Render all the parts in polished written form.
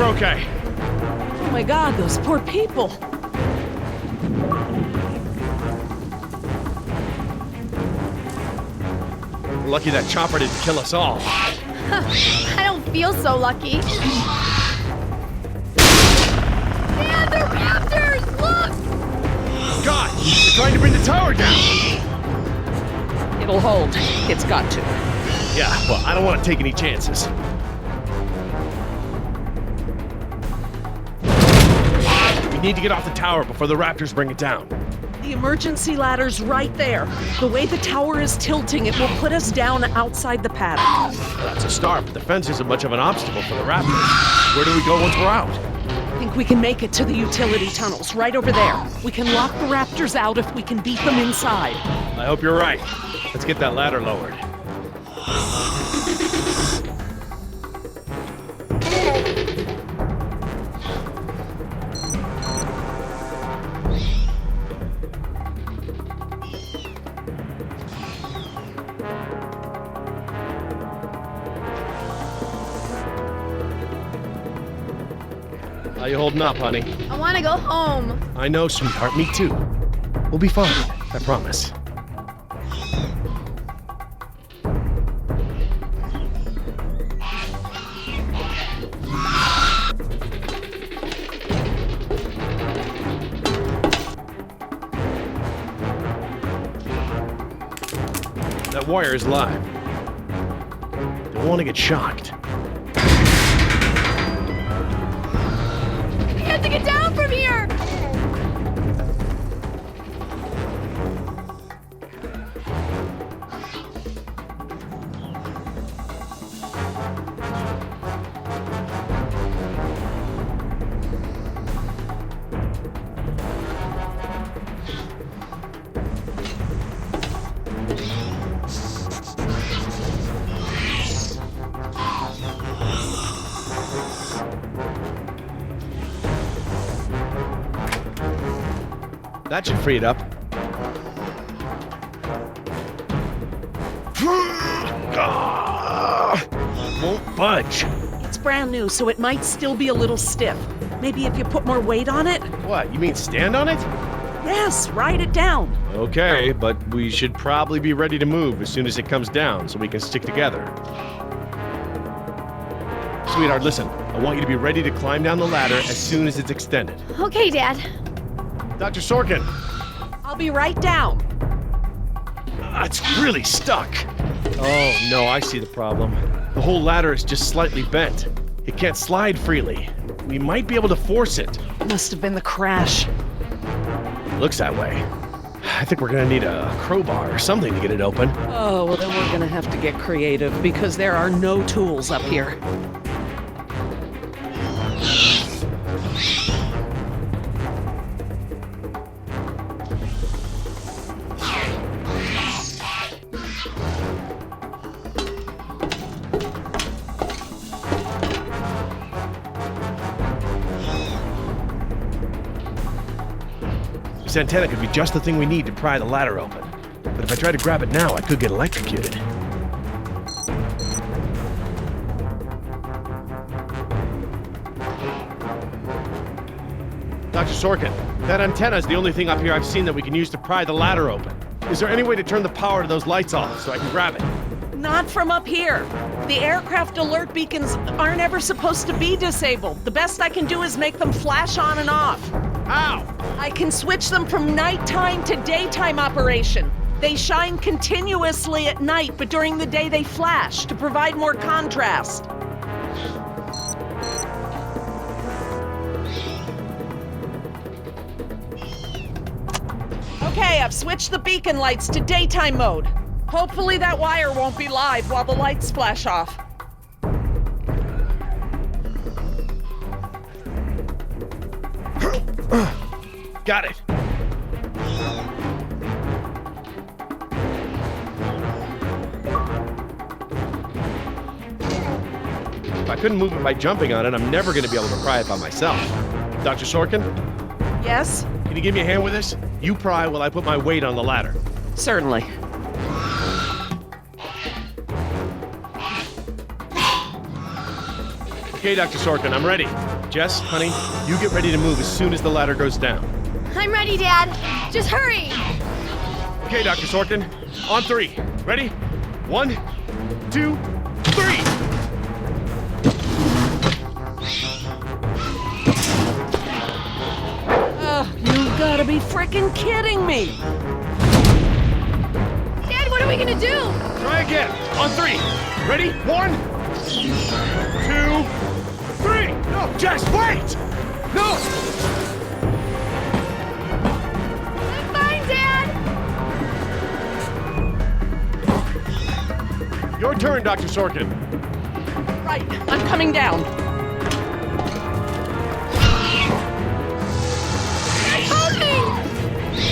we're okay. Oh my god, those poor people. We're lucky that chopper didn't kill us all. I don't feel so lucky. Man, they're raptors! Look! God, they're trying to bring the tower down. It'll hold. It's got to. Yeah, well, I don't want to take any chances. We need to get off the tower before the raptors bring it down. The emergency ladder's right there. The way the tower is tilting, it will put us down outside the paddock. Well, that's a start, but the fence isn't much of an obstacle for the raptors. Where do we go once we're out? I think we can make it to the utility tunnels, right over there. We can lock the raptors out if we can beat them inside. I hope you're right. Let's get that ladder lowered. How you holding up, honey? I want to go home. I know, sweetheart. Me too. We'll be fine. I promise. That wire is live. Don't want to get shocked. We have to get down from here! That should free it up. Won't budge. It's brand new, so it might still be a little stiff. Maybe if you put more weight on it? What, you mean stand on it? Yes, ride it down. Okay, but we should probably be ready to move as soon as it comes down so we can stick together. Sweetheart, listen. I want you to be ready to climb down the ladder as soon as it's extended. Okay, Dad. Dr. Sorkin! I'll be right down. It's really stuck. Oh, no, I see the problem. The whole ladder is just slightly bent. It can't slide freely. We might be able to force it. Must have been the crash. Looks that way. I think we're gonna need a crowbar or something to get it open. Oh, well then we're gonna have to get creative because there are no tools up here. This antenna could be just the thing we need to pry the ladder open. But if I try to grab it now, I could get electrocuted. Dr. Sorkin, that antenna is the only thing up here I've seen that we can use to pry the ladder open. Is there any way to turn the power to those lights off so I can grab it? Not from up here. The aircraft alert beacons aren't ever supposed to be disabled. The best I can do is make them flash on and off. How? I can switch them from nighttime to daytime operation. They shine continuously at night, but during the day they flash to provide more contrast. Okay, I've switched the beacon lights to daytime mode. Hopefully that wire won't be live while the lights flash off. Got it. If I couldn't move it by jumping on it, I'm never going to be able to pry it by myself. Dr. Sorkin, Yes? can you give me a hand with this? You pry while I put my weight on the ladder. Certainly. Okay, Dr. Sorkin, I'm ready. Jess, honey, you get ready to move as soon as the ladder goes down. I'm ready, Dad. Just hurry. Okay, Dr. Sorkin, on 3. Ready? 1, 2, 3! You gotta be frickin' kidding me! Dad, what are we gonna do? Try again. On 3. Ready? 1, 2, 3! No, Jess, wait! No! I'm fine, Dad. Your turn, Dr. Sorkin. Right, I'm coming down.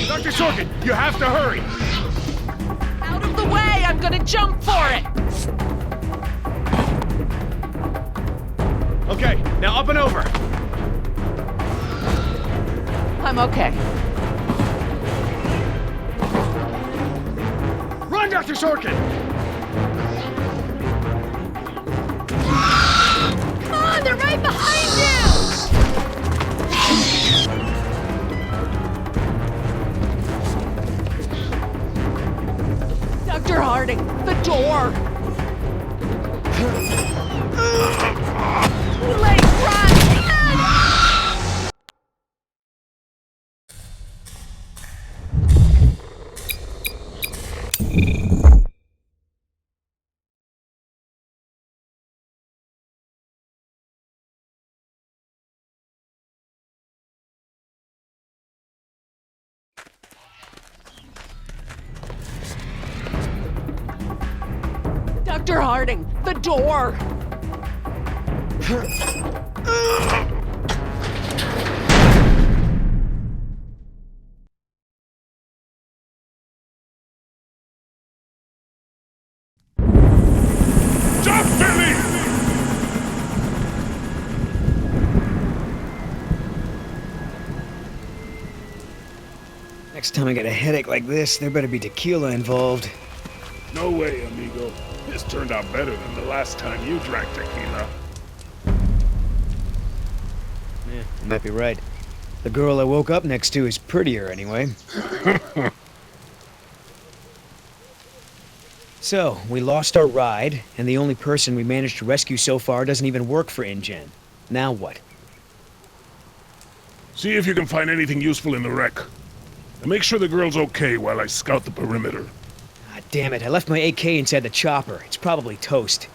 Dr. Sorkin, you have to hurry! Out of the way, I'm gonna jump for it! Okay, now up and over. I'm okay. Run, Dr. Sorkin! Come on, they're right behind you. Dr. Harding, the door! Too late, run! Dr. Harding, the door! Jump, Billy! Next time I get a headache like this, there better be tequila involved. No way, amigo. This turned out better than the last time you drank tequila. Yeah, you might be right. The girl I woke up next to is prettier anyway. So, we lost our ride, and the only person we managed to rescue so far doesn't even work for InGen. Now what? See if you can find anything useful in the wreck. And make sure the girl's okay while I scout the perimeter. Ah, damn it, I left my AK inside the chopper. It's probably toast.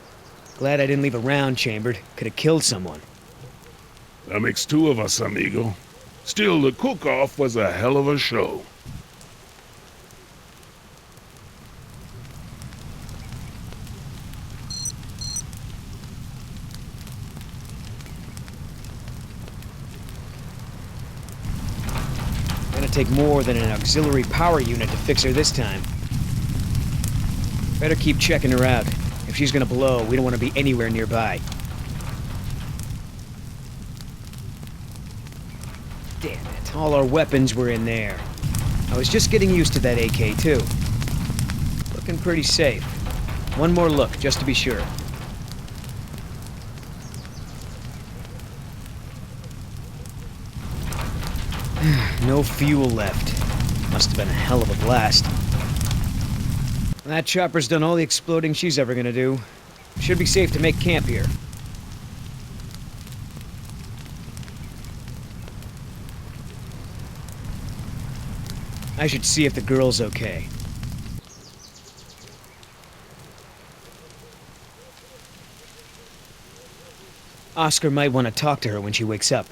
Glad I didn't leave a round chambered. Could have killed someone. That makes 2 of us, amigo. Still, the cook-off was a hell of a show. Gonna take more than an auxiliary power unit to fix her this time. Better keep checking her out. If she's gonna blow, we don't want to be anywhere nearby. Damn it, all our weapons were in there. I was just getting used to that AK, too. Looking pretty safe. One more look, just to be sure. No fuel left. Must have been a hell of a blast. That chopper's done all the exploding she's ever gonna do. Should be safe to make camp here. I should see if the girl's okay. Oscar might want to talk to her when she wakes up.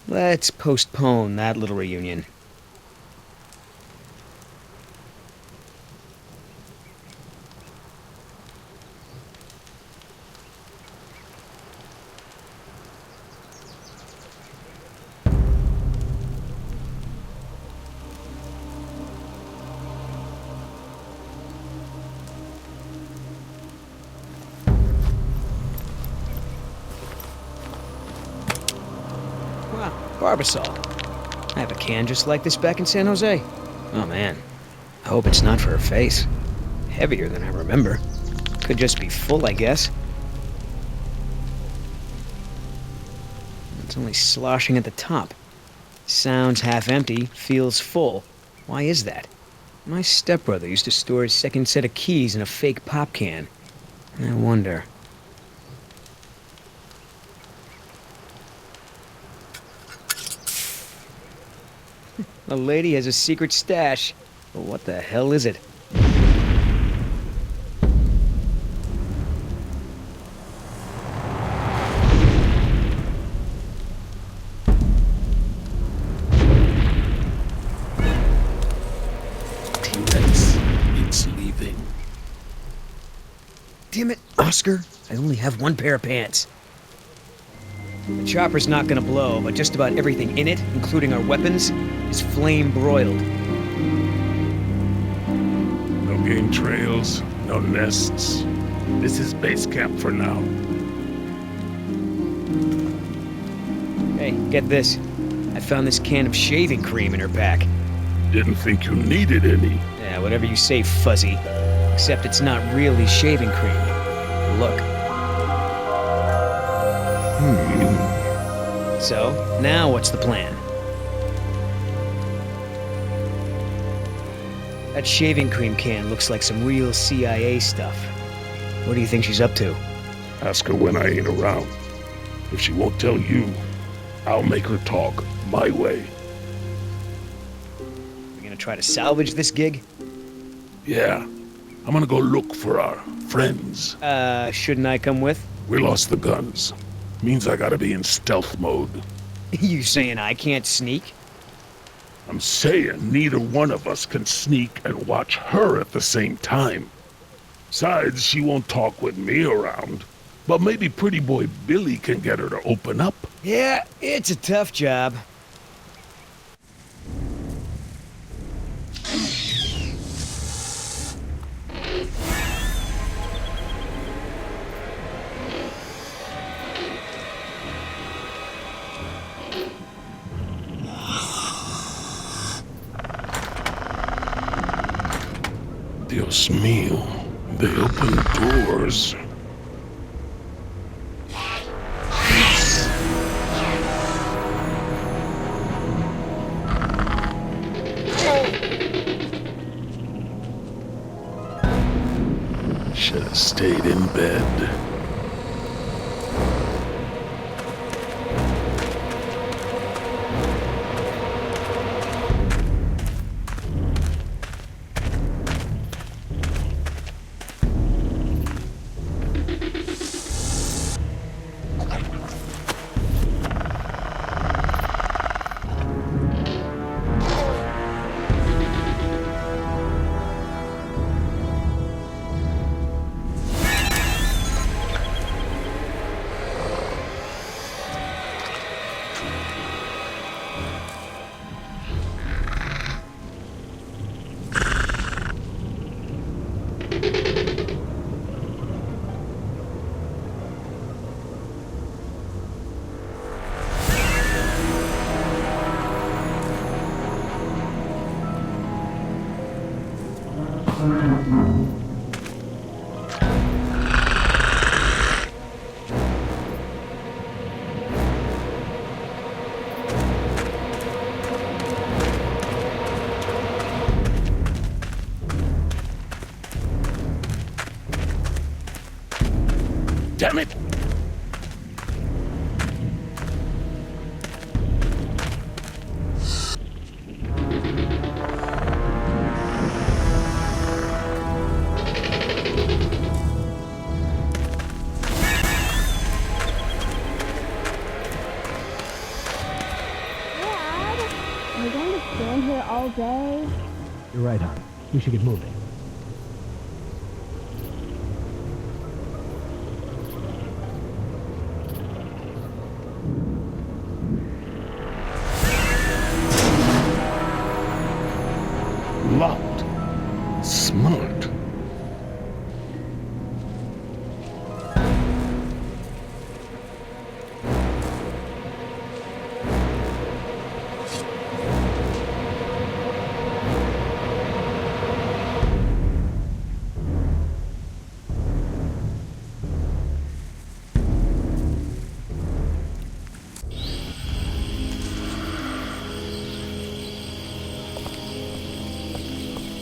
Let's postpone that little reunion. Wow, Barbasol. I have a can just like this back in San Jose. Oh man, I hope it's not for her face. Heavier than I remember. Could just be full, I guess. only sloshing at the top. Sounds half empty, feels full. Why is that? My stepbrother used to store his second set of keys in a fake pop can. I wonder. The lady has a secret stash. But what the hell is it? It's leaving. Damn it, Oscar. I only have one pair of pants. The chopper's not gonna blow, but just about everything in it, including our weapons, is flame broiled. No game trails, no nests. This is base camp for now. Hey, get this. I found this can of shaving cream in her pack. Didn't think you needed any. Yeah, whatever you say, Fuzzy. Except it's not really shaving cream. Look. So, now what's the plan? That shaving cream can looks like some real CIA stuff. What do you think she's up to? Ask her when I ain't around. If she won't tell you, I'll make her talk my way. We gonna try to salvage this gig? Yeah, I'm gonna go look for our friends. Shouldn't I come with? We lost the guns. Means I gotta be in stealth mode. You saying I can't sneak? I'm saying neither one of us can sneak and watch her at the same time. Besides, she won't talk with me around. But maybe pretty boy Billy can get her to open up. Yeah, it's a tough job. Dios mío, they open doors. Should have stayed in bed. Damn it! Are we going to stand here all day? You're right, hon. We should get moving. Locked. Smart.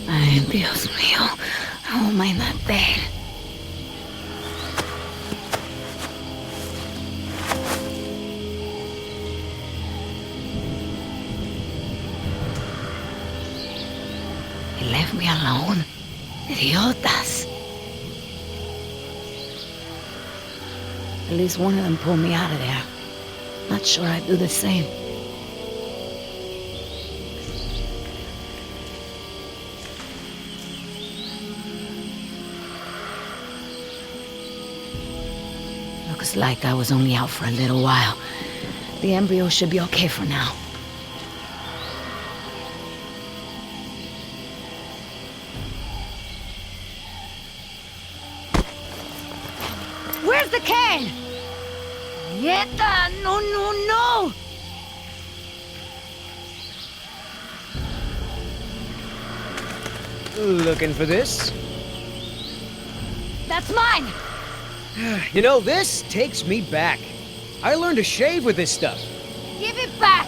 Ay, Dios mío. How am I not dead? He left me alone. Idiotas. At least one of them pulled me out of there. Not sure I'd do the same. Looks like I was only out for a little while. The embryo should be okay for now. Where's the can? Nieta! No, no, no! Looking for this? That's mine! You know, this takes me back. I learned to shave with this stuff. Give it back!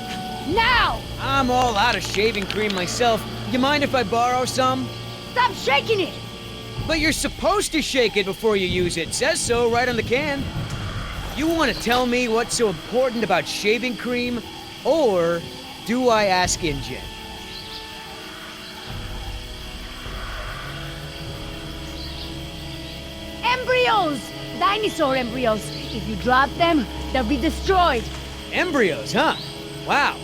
Now! I'm all out of shaving cream myself. You mind if I borrow some? Stop shaking it! But you're supposed to shake it before you use it. Says so right on the can. You want to tell me what's so important about shaving cream? Or do I ask InGen? Embryos! Dinosaur embryos. If you drop them, they'll be destroyed. Embryos, huh? Wow.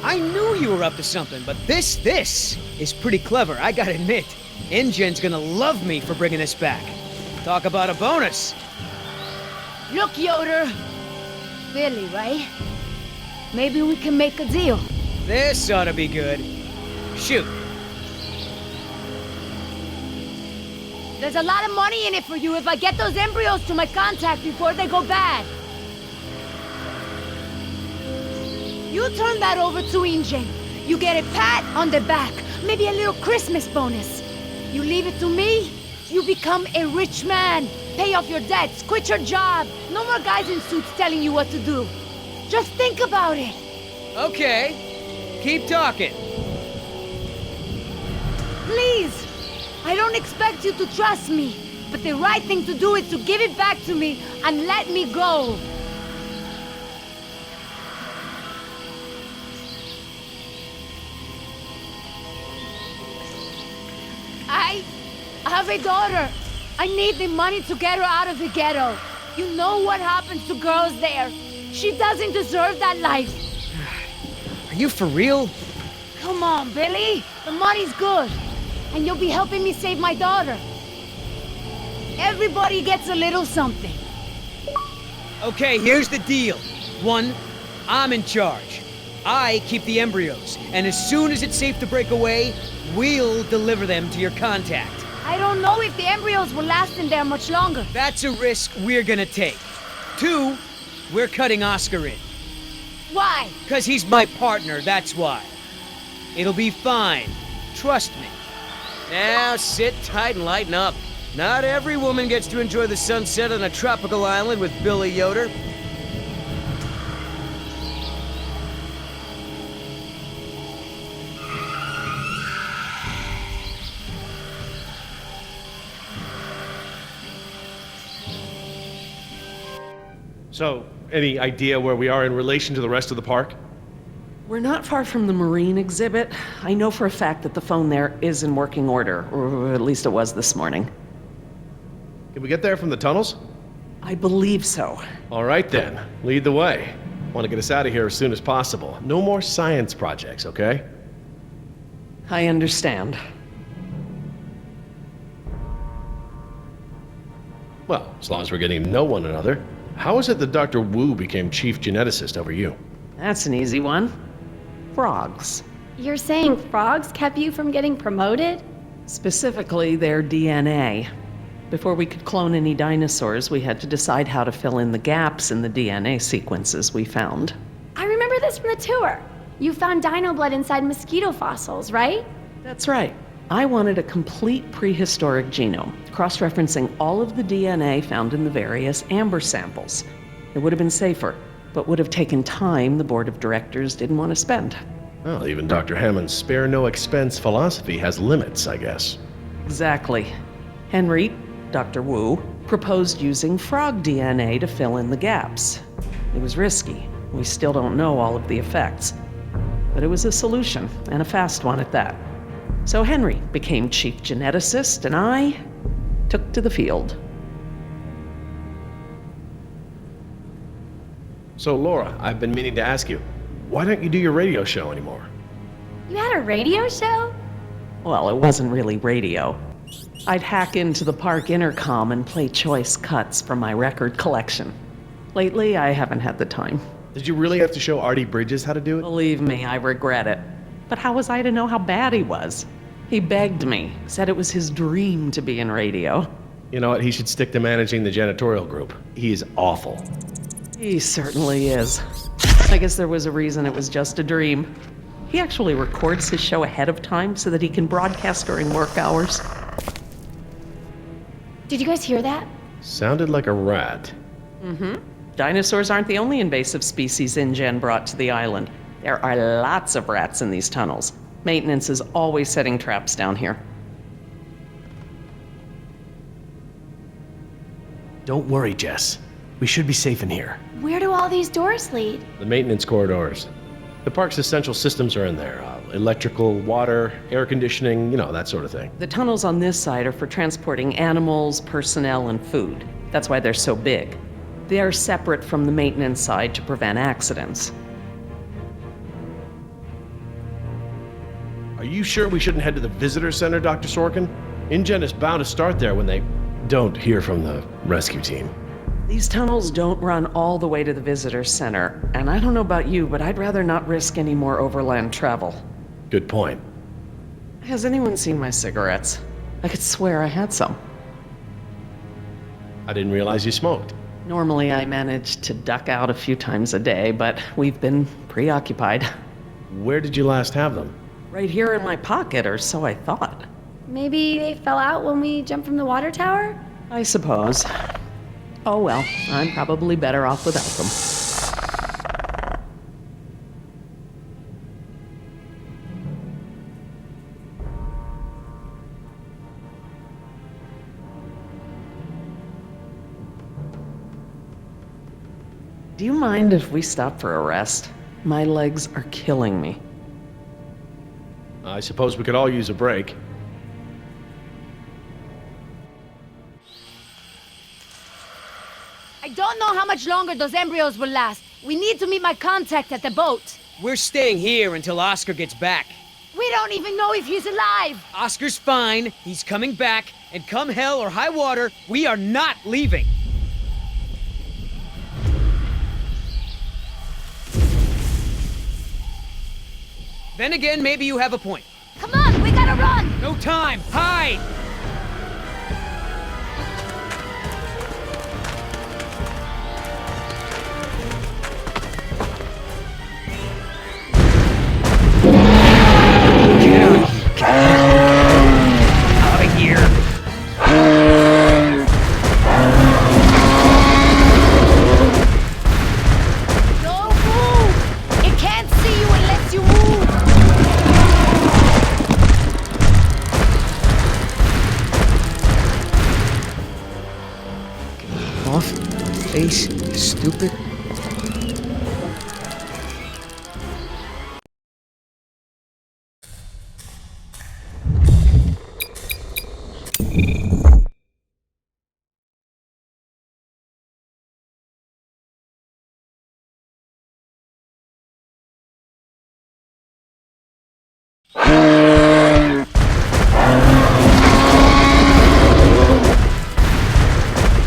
I knew you were up to something, but this is pretty clever, I gotta admit. InGen's gonna love me for bringing this back. Talk about a bonus. Look, Yoder. Billy, right? Maybe we can make a deal. This ought to be good. Shoot. There's a lot of money in it for you if I get those embryos to my contact before they go bad. You turn that over to InGen. You get a pat on the back, maybe a little Christmas bonus. You leave it to me, you become a rich man. Pay off your debts, quit your job. No more guys in suits telling you what to do. Just think about it. Okay. Keep talking. Please. I don't expect you to trust me, but the right thing to do is to give it back to me and let me go. I have a daughter. I need the money to get her out of the ghetto. You know what happens to girls there. She doesn't deserve that life. Are you for real? Come on, Billy. The money's good. And you'll be helping me save my daughter. Everybody gets a little something. Okay, here's the deal. 1, I'm in charge. I keep the embryos, and as soon as it's safe to break away, we'll deliver them to your contact. I don't know if the embryos will last in there much longer. That's a risk we're gonna take. 2, we're cutting Oscar in. Why? 'Cause he's my partner, that's why. It'll be fine. Trust me. Now sit tight and lighten up. Not every woman gets to enjoy the sunset on a tropical island with Billy Yoder. So, any idea where we are in relation to the rest of the park? We're not far from the marine exhibit. I know for a fact that the phone there is in working order, or at least it was this morning. Can we get there from the tunnels? I believe so. All right then, lead the way. Want to get us out of here as soon as possible. No more science projects, okay? I understand. Well, as long as we're getting to know one another. How is it that Dr. Wu became chief geneticist over you? That's an easy one. Frogs. You're saying frogs kept you from getting promoted? Specifically, their DNA. Before we could clone any dinosaurs, we had to decide how to fill in the gaps in the DNA sequences we found. I remember this from the tour. You found dino blood inside mosquito fossils, right? That's right. I wanted a complete prehistoric genome, cross-referencing all of the DNA found in the various amber samples. It would have been safer, but would have taken time the board of directors didn't want to spend. Well, even Dr. Hammond's spare no expense philosophy has limits, I guess. Exactly. Henry, Dr. Wu, proposed using frog DNA to fill in the gaps. It was risky. We still don't know all of the effects. But it was a solution, and a fast one at that. So Henry became chief geneticist, and I took to the field. So, Laura, I've been meaning to ask you, why don't you do your radio show anymore? You had a radio show? Well, it wasn't really radio. I'd hack into the park intercom and play choice cuts from my record collection. Lately, I haven't had the time. Did you really have to show Artie Bridges how to do it? Believe me, I regret it. But how was I to know how bad he was? He begged me, said it was his dream to be in radio. You know what, he should stick to managing the janitorial group. He is awful. He certainly is. I guess there was a reason it was just a dream. He actually records his show ahead of time so that he can broadcast during work hours. Did you guys hear that? Sounded like a rat. Dinosaurs aren't the only invasive species InGen brought to the island. There are lots of rats in these tunnels. Maintenance is always setting traps down here. Don't worry, Jess. We should be safe in here. Where do all these doors lead? The maintenance corridors. The park's essential systems are in there. Electrical, water, air conditioning, you know, that sort of thing. The tunnels on this side are for transporting animals, personnel, and food. That's why they're so big. They're separate from the maintenance side to prevent accidents. Are you sure we shouldn't head to the visitor center, Dr. Sorkin? InGen is bound to start there when they don't hear from the rescue team. These tunnels don't run all the way to the visitor center, and I don't know about you, but I'd rather not risk any more overland travel. Good point. Has anyone seen my cigarettes? I could swear I had some. I didn't realize you smoked. Normally I manage to duck out a few times a day, but we've been preoccupied. Where did you last have them? Right here in my pocket, or so I thought. Maybe they fell out when we jumped from the water tower? I suppose. Oh well, I'm probably better off without them. Do you mind if we stop for a rest? My legs are killing me. I suppose we could all use a break. I don't know how much longer those embryos will last. We need to meet my contact at the boat. We're staying here until Oscar gets back. We don't even know if he's alive. Oscar's fine, he's coming back, and come hell or high water, we are not leaving. Then again, maybe you have a point. Come on, we gotta run. No time! Hide! Out of here! Don't move. It can't see you unless you move. Off, face, stupid.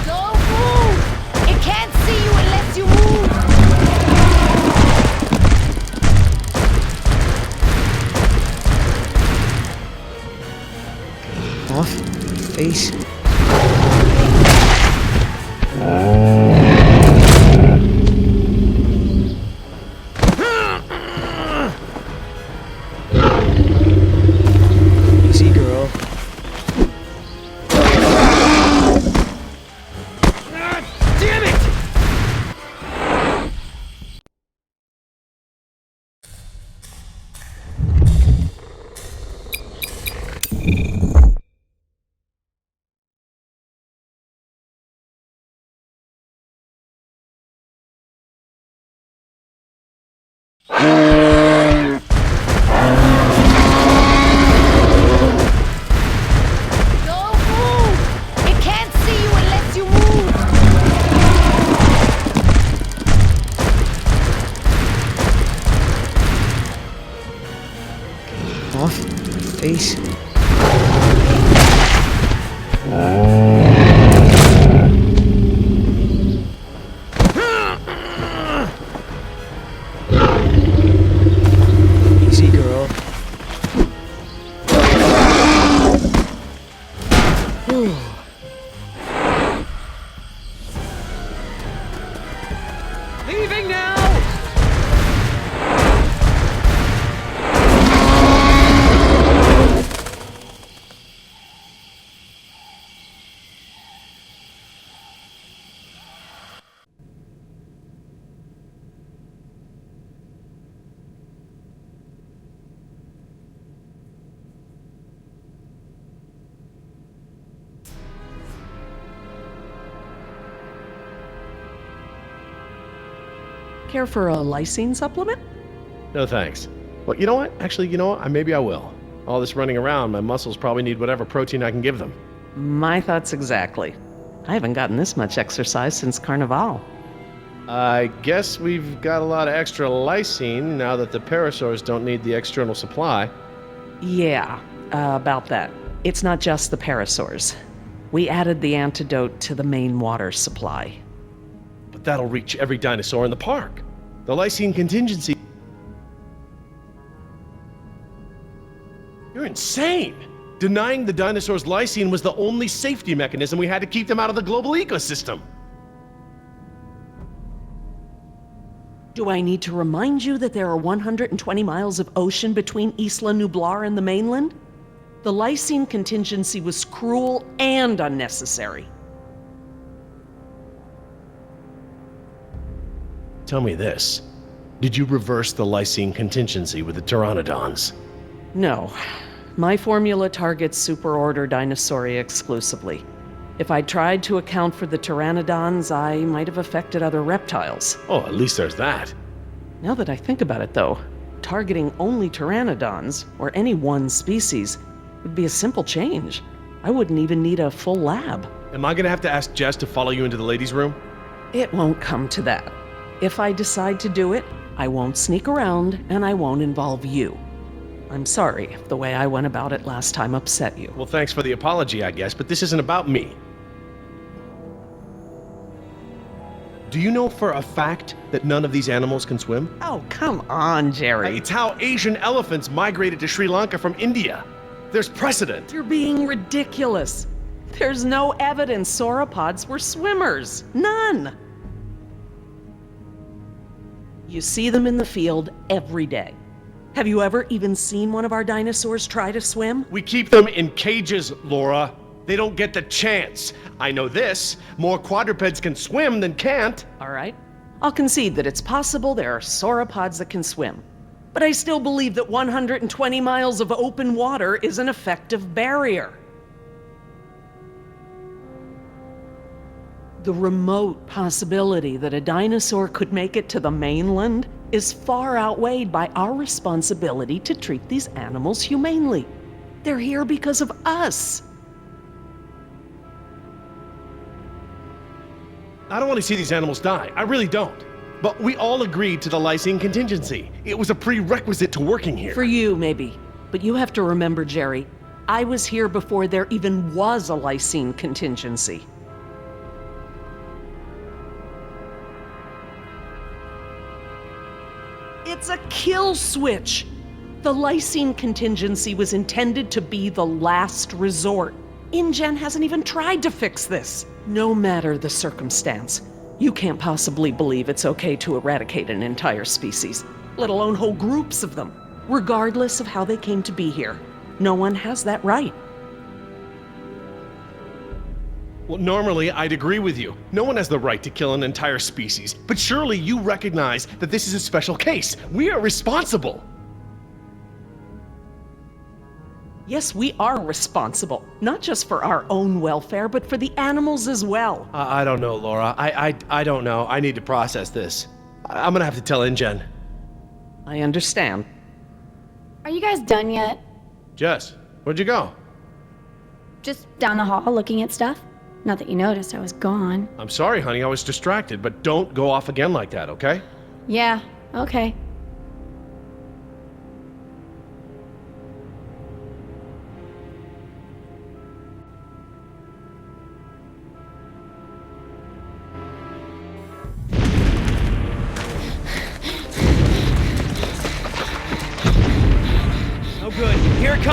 Don't move. It can't see you unless you move. Off, face. Easy, girl. Damn it! face. Easy, girl. Leaving now! Care for a lysine supplement? No thanks. Well, you know what? Actually, you know what? Maybe I will. All this running around, my muscles probably need whatever protein I can give them. My thoughts exactly. I haven't gotten this much exercise since Carnival. I guess we've got a lot of extra lysine now that the parasaurs don't need the external supply. Yeah, about that. It's not just the parasaurs. We added the antidote to the main water supply. But that'll reach every dinosaur in the park. The lysine contingency... You're insane! Denying the dinosaurs lysine was the only safety mechanism we had to keep them out of the global ecosystem. Do I need to remind you that there are 120 miles of ocean between Isla Nublar and the mainland? The lysine contingency was cruel and unnecessary. Tell me this. Did you reverse the lysine contingency with the pteranodons? No. My formula targets superorder Dinosauria exclusively. If I tried to account for the pteranodons, I might have affected other reptiles. Oh, at least there's that. Now that I think about it, though, targeting only pteranodons, or any one species, would be a simple change. I wouldn't even need a full lab. Am I gonna have to ask Jess to follow you into the ladies' room? It won't come to that. If I decide to do it, I won't sneak around, and I won't involve you. I'm sorry if the way I went about it last time upset you. Well, thanks for the apology, I guess, but this isn't about me. Do you know for a fact that none of these animals can swim? Oh, come on, Jerry. It's how Asian elephants migrated to Sri Lanka from India. There's precedent. You're being ridiculous. There's no evidence sauropods were swimmers. None. You see them in the field every day. Have you ever even seen one of our dinosaurs try to swim? We keep them in cages, Laura. They don't get the chance. I know this. More quadrupeds can swim than can't. All right. I'll concede that it's possible there are sauropods that can swim. But I still believe that 120 miles of open water is an effective barrier. The remote possibility that a dinosaur could make it to the mainland is far outweighed by our responsibility to treat these animals humanely. They're here because of us. I don't want to see these animals die. I really don't. But we all agreed to the lysine contingency. It was a prerequisite to working here. For you, maybe. But you have to remember, Jerry, I was here before there even was a lysine contingency. It's a kill switch. The lysine contingency was intended to be the last resort. InGen hasn't even tried to fix this. No matter the circumstance, you can't possibly believe it's okay to eradicate an entire species, let alone whole groups of them, regardless of how they came to be here. No one has that right. Well, normally I'd agree with you. No one has the right to kill an entire species. But surely you recognize that this is a special case. We are responsible. Yes, we are responsible, not just for our own welfare, but for the animals as well. I don't know, Laura. I don't know. I need to process this. I'm gonna have to tell InGen. I understand. Are you guys done yet? Jess, where'd you go? Just down the hall looking at stuff? Not that you noticed I was gone. I'm sorry, honey. I was distracted, but don't go off again like that, okay? Yeah, okay.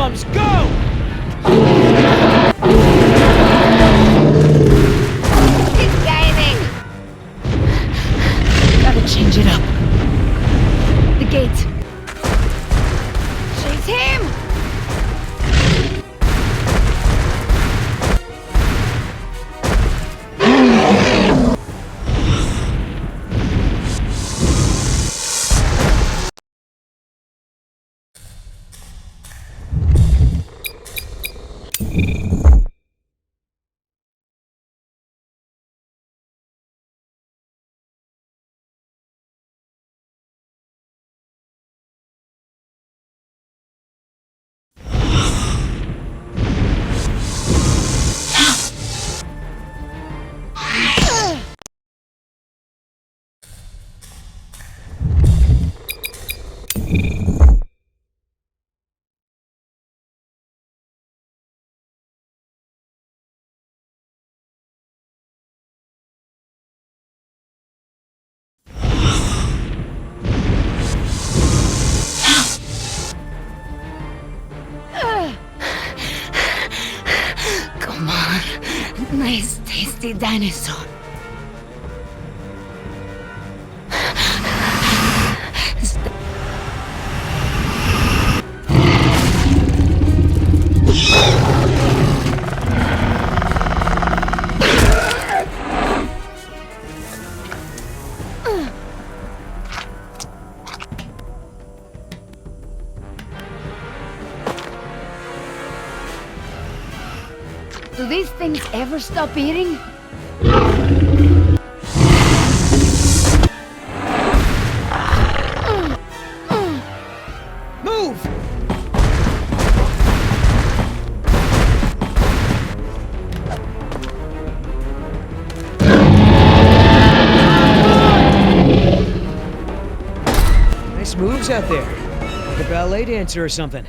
bombs! Go! It's gaining! Gotta change it up. The gate. Chase him! Come on. Nice, tasty dinosaur. Do these things ever stop eating? Move! Nice moves out there. Like a ballet dancer or something.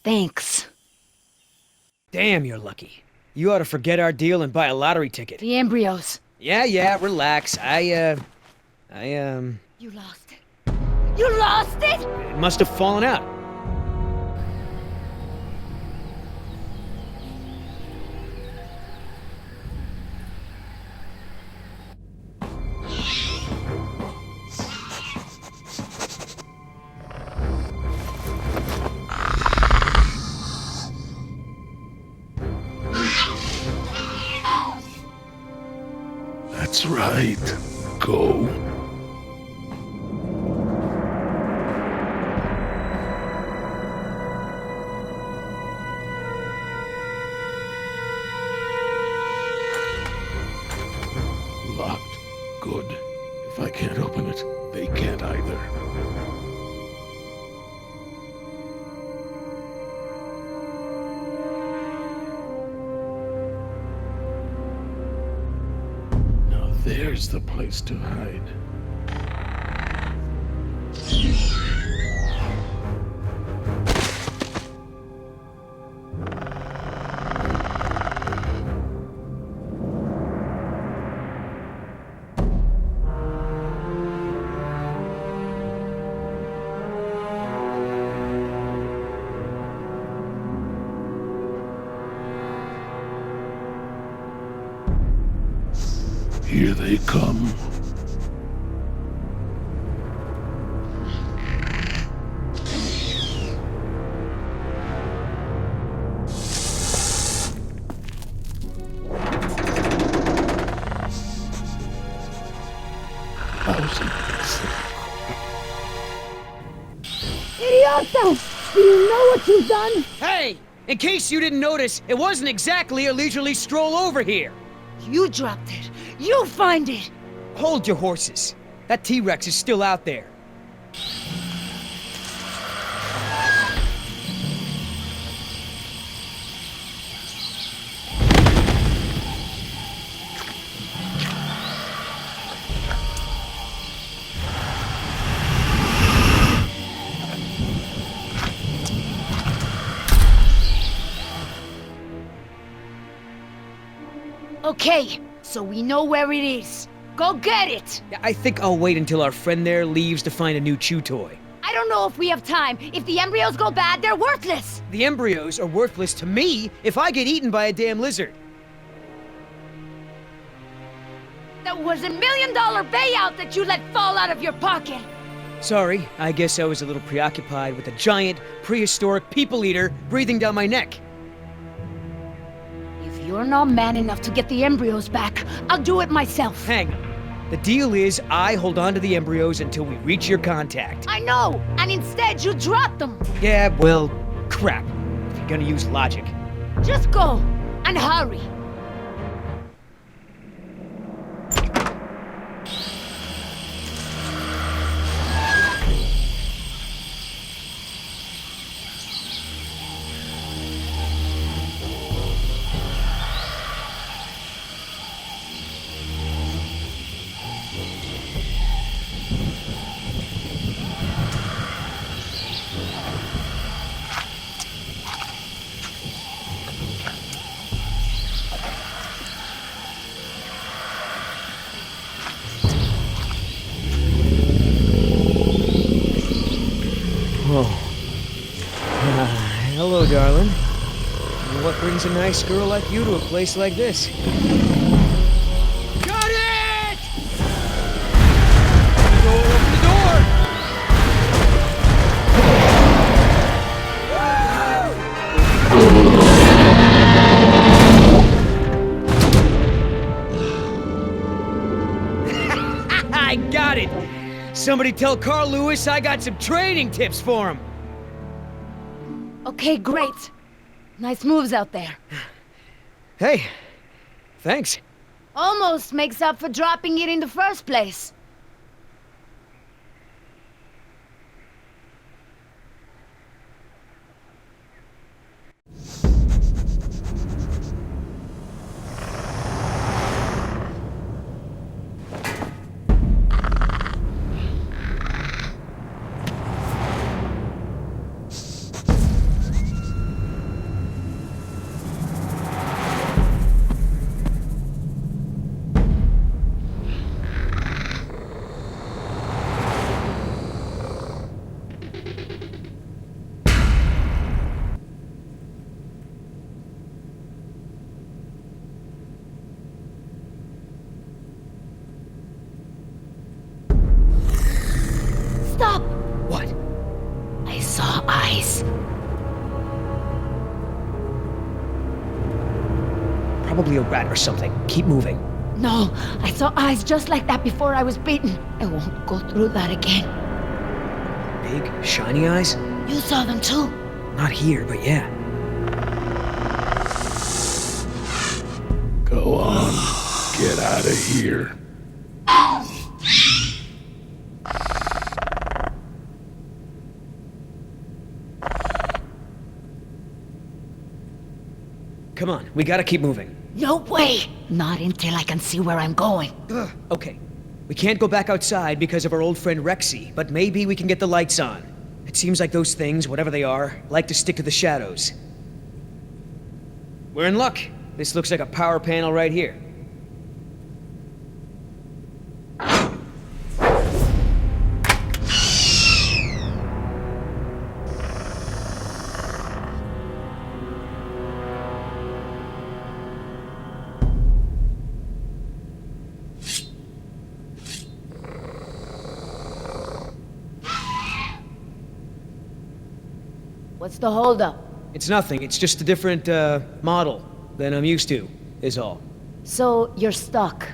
Thanks. Damn, you're lucky. You ought to forget our deal and buy a lottery ticket. The embryos. Yeah, relax. You lost it. You lost it? It must have fallen out. That's right. Go. Locked. Good. If I can't open it, they can't either. Now there's the place to hide. Here they come. Idiota! Do you know what you've done? Hey! In case you didn't notice, it wasn't exactly a leisurely stroll over here. You dropped it. You find it. Hold your horses. That T-Rex is still out there. Okay, so we know where it is. Go get it! I think I'll wait until our friend there leaves to find a new chew toy. I I don't know if we have time. If the embryos go bad, they're worthless. The embryos are worthless to me if I get eaten by a damn lizard. That was $1 million payout that you let fall out of your pocket. Sorry, I guess I was a little preoccupied with a giant, prehistoric people eater breathing down my neck. If you're not man enough to get the embryos back, I'll do it myself. Hang on. The deal is I hold on to the embryos until we reach your contact. I know, and instead you drop them. Yeah, well, crap. If you're gonna use logic. Just go, and hurry. Hello, darling. What brings a nice girl like you to a place like this? Got it! Open the door! I got it! Somebody tell Carl Lewis I got some training tips for him! Okay, great. Nice moves out there. Hey, thanks. Almost makes up for dropping it in the first place. Stop! What? I saw eyes. Probably a rat or something. Keep moving. No, I saw eyes just like that before I was beaten. I won't go through that again. Big, shiny eyes? You saw them too. Not here, but yeah. Go on. Get out of here. Come on, we gotta keep moving. No way! Not until I can see where I'm going. Okay. We can't go back outside because of our old friend Rexy, but maybe we can get the lights on. It seems like those things, whatever they are, like to stick to the shadows. We're in luck. This looks like a power panel right here. What's the holdup? It's nothing. It's just a different, model than I'm used to, is all. So, you're stuck.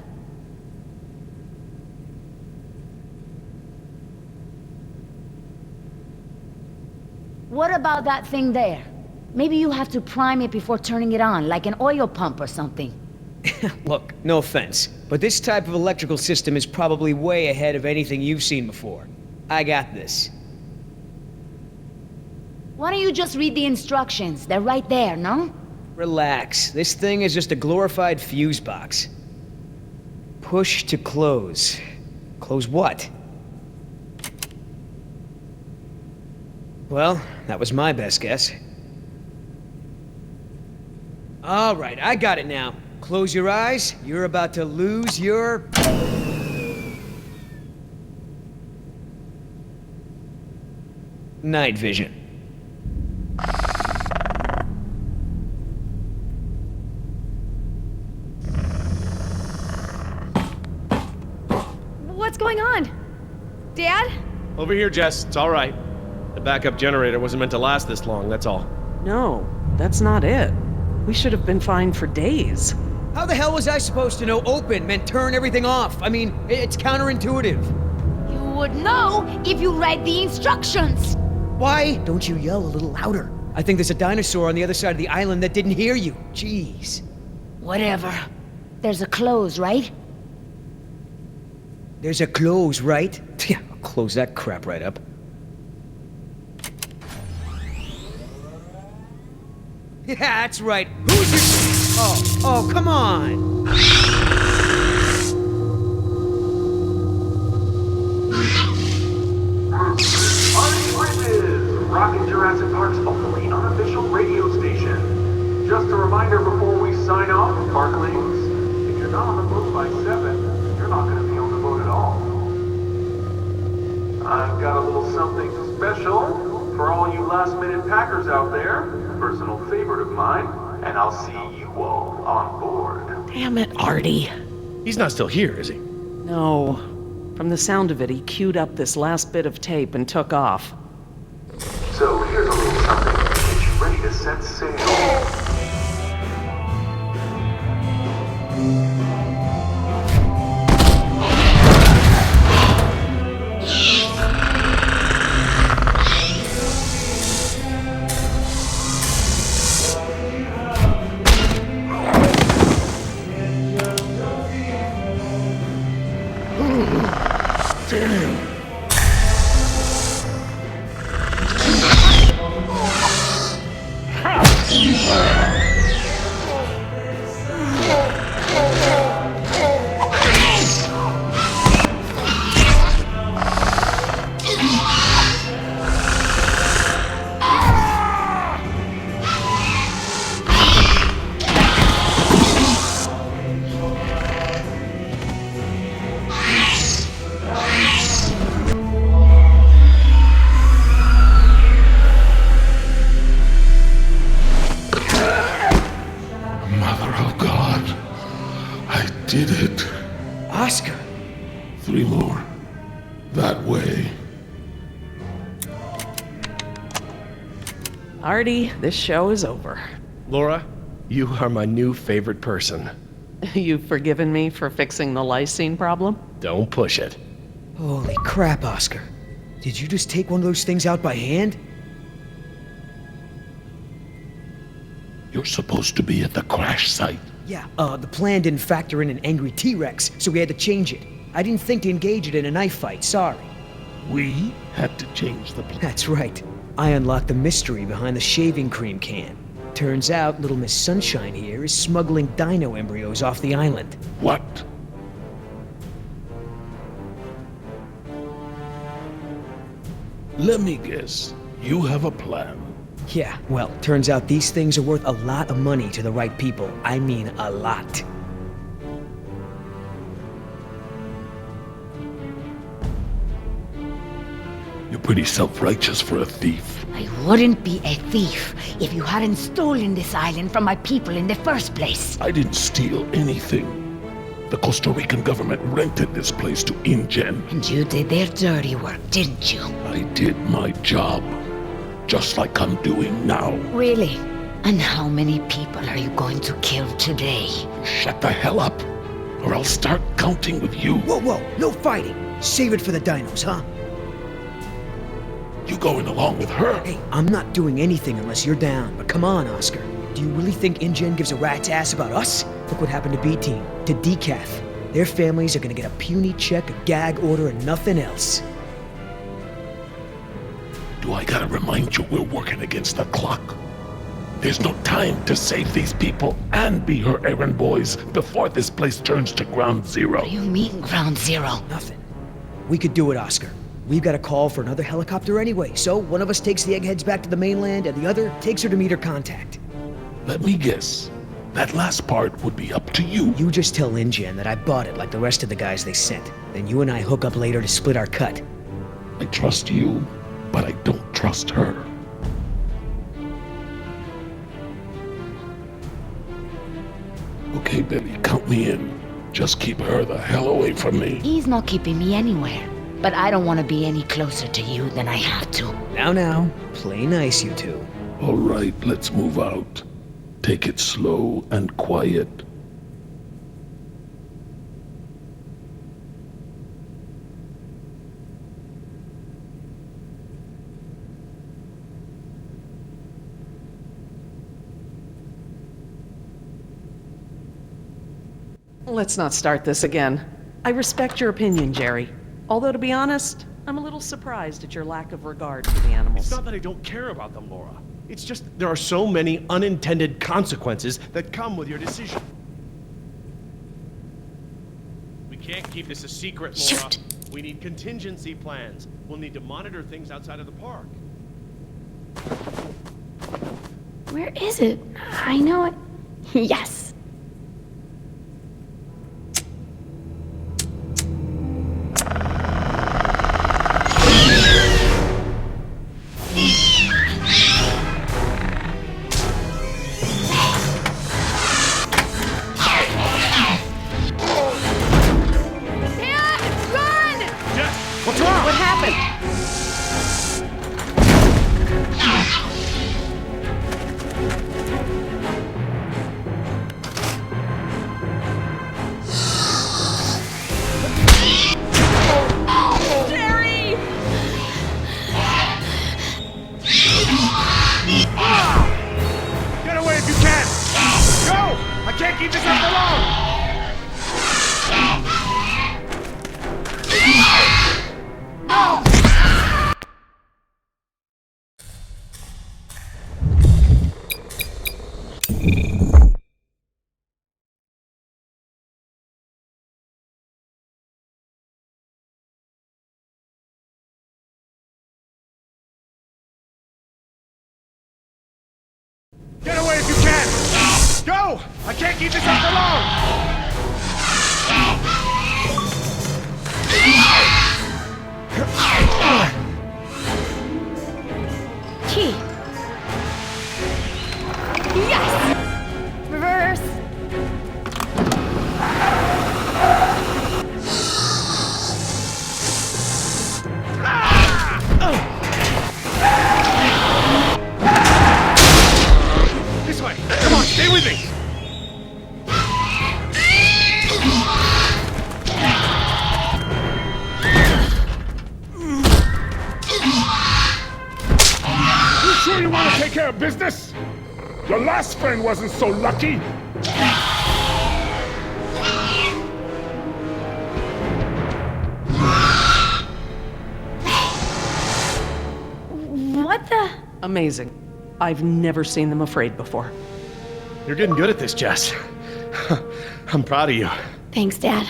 What about that thing there? Maybe you have to prime it before turning it on, like an oil pump or something. Look, no offense, but this type of electrical system is probably way ahead of anything you've seen before. I got this. Why don't you just read the instructions? They're right there, no? Relax. This thing is just a glorified fuse box. Push to close. Close what? Well, that was my best guess. All right, I got it now. Close your eyes. You're about to lose your... Night vision. What's going on? Dad? Over here, Jess. It's all right. The backup generator wasn't meant to last this long, that's all. No, that's not it. We should have been fine for days. How the hell was I supposed to know open meant turn everything off? I mean, it's counterintuitive. You would know if you read the instructions. Why don't you yell a little louder? I think there's a dinosaur on the other side of the island that didn't hear you. Jeez. Whatever. There's a close, right? There's a close, right? Yeah, I'll close that crap right up. Yeah, that's right. Who's this? Oh, come on. Rockin' Jurassic Park's only unofficial radio station. Just a reminder before we sign off, Parklings, if you're not on the boat by 7, you're not going to be on the boat at all. I've got a little something special for all you last-minute packers out there, a personal favorite of mine, and I'll see you all on board. Damn it, Artie. He's not still here, is he? No. From the sound of it, he queued up this last bit of tape and took off. So here's a little something to get you ready to set sail. Did it. Oscar. 3 more. That way. Artie, this show is over. Laura, you are my new favorite person. You've forgiven me for fixing the lysine problem? Don't push it. Holy crap, Oscar. Did you just take one of those things out by hand? You're supposed to be at the crash site. Yeah, the plan didn't factor in an angry T-Rex, so we had to change it. I didn't think to engage it in a knife fight, sorry. We had to change the plan. That's right. I unlocked the mystery behind the shaving cream can. Turns out Little Miss Sunshine here is smuggling dino embryos off the island. What? Let me guess. You have a plan. Yeah, well, turns out these things are worth a lot of money to the right people. I mean, a lot. You're pretty self-righteous for a thief. I wouldn't be a thief if you hadn't stolen this island from my people in the first place. I didn't steal anything. The Costa Rican government rented this place to InGen. And you did their dirty work, didn't you? I did my job. Just like I'm doing now. Really? And how many people are you going to kill today? Shut the hell up, or I'll start counting with you. Whoa, no fighting. Save it for the dinos, huh? You going along with her? Hey, I'm not doing anything unless you're down, but come on, Oscar. Do you really think InGen gives a rat's ass about us? Look what happened to B-Team, to Decaf. Their families are gonna get a puny check, a gag order, and nothing else. Do I gotta remind you we're working against the clock? There's no time to save these people and be her errand boys before this place turns to ground zero. What do you mean, ground zero? Nothing. We could do it, Oscar. We've got a call for another helicopter anyway, so one of us takes the eggheads back to the mainland and the other takes her to meet her contact. Let me guess. That last part would be up to you. You just tell InGen that I bought it like the rest of the guys they sent. Then you and I hook up later to split our cut. I trust you, but I don't trust her. Okay, Billy, count me in. Just keep her the hell away from me. He's not keeping me anywhere. But I don't want to be any closer to you than I have to. Now, play nice, you two. All right, let's move out. Take it slow and quiet. Let's not start this again. I respect your opinion, Jerry. Although, to be honest, I'm a little surprised at your lack of regard for the animals. It's not that I don't care about them, Laura. It's just there are so many unintended consequences that come with your decision. We can't keep this a secret, Laura. Shoot. We need contingency plans. We'll need to monitor things outside of the park. Where is it? I know it. Yes. What's wrong? What happened? Jerry! Get away if you can! Go! I can't keep this up for long! Get away if you can! Go! I can't keep this up for long! Key. Yes! Reverse. This way! Come on, stay with me! You sure you want to take care of business? Your last friend wasn't so lucky. What the? Amazing. I've never seen them afraid before. You're getting good at this, Jess. I'm proud of you. Thanks, Dad.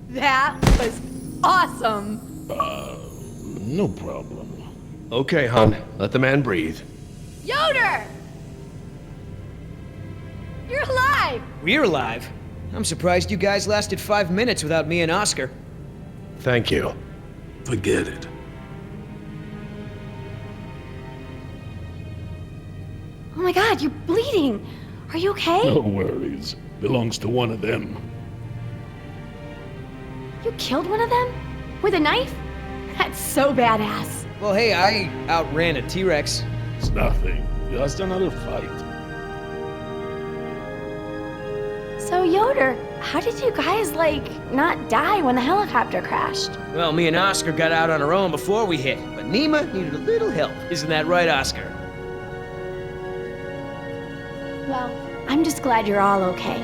That was awesome. No problem. Okay, hon. Let the man breathe. Yoder! You're alive! We're alive. I'm surprised you guys lasted 5 minutes without me and Oscar. Thank you. Forget it. Oh my god, you're bleeding. Are you okay? No worries. Belongs to one of them. You killed one of them? With a knife? That's so badass. Well, hey, I outran a T-Rex. It's nothing. Just another fight. So, Yoder, how did you guys, not die when the helicopter crashed? Well, me and Oscar got out on our own before we hit, but Nima needed a little help. Isn't that right, Oscar? Well, I'm just glad you're all okay.